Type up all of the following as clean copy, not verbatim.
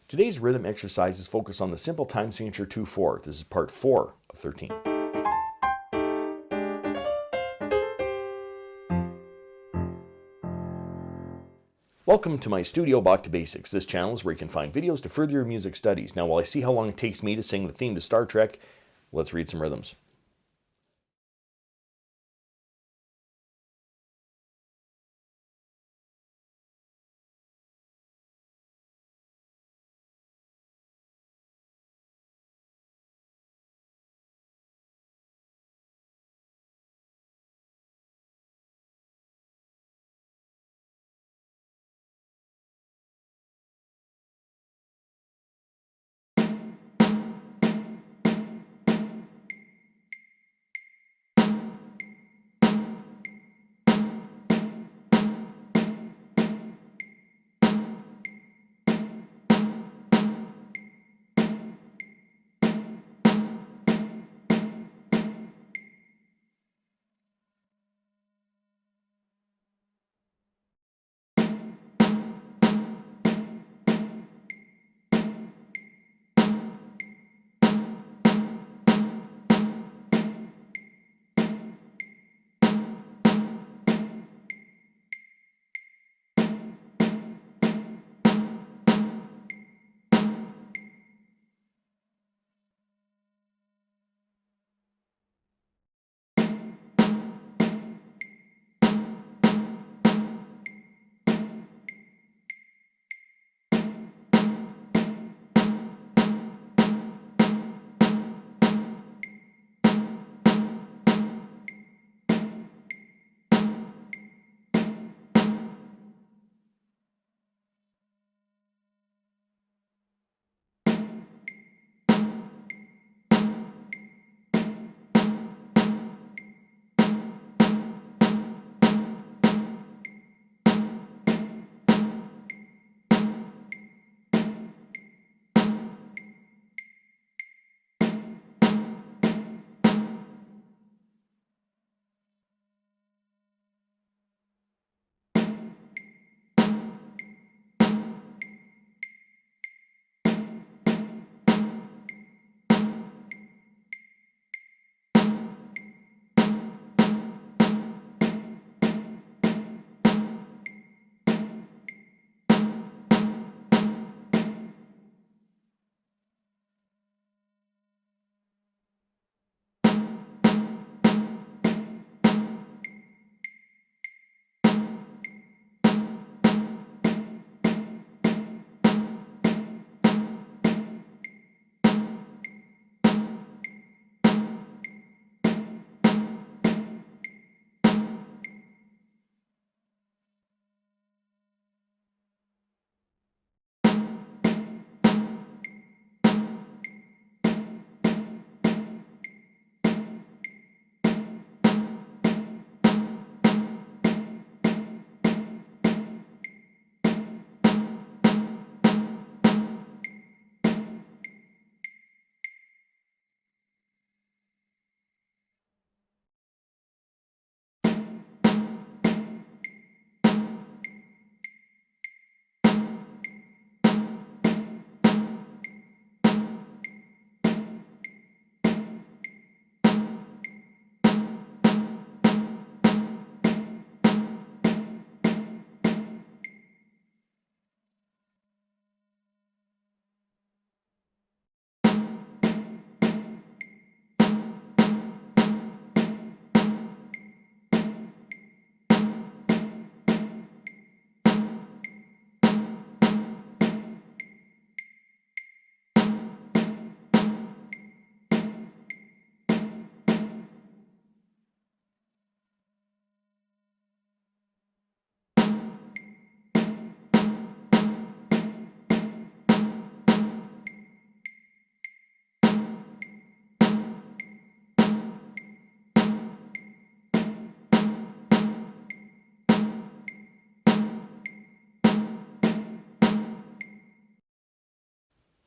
Today's rhythm exercises focus on the simple time signature 2/4. This is part 4 of 13. Welcome to my studio, Bach To Basics. This channel is where you can find videos to further your music studies. Now, while I see how long it takes me to sing the theme to Star Trek, let's read some rhythms.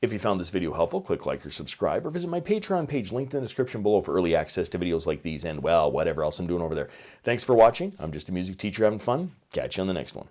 If you found this video helpful, click like or subscribe, or visit my Patreon page linked in the description below for early access to videos like these and, well, whatever else I'm doing over there. Thanks for watching. I'm just a music teacher having fun. Catch you on the next one.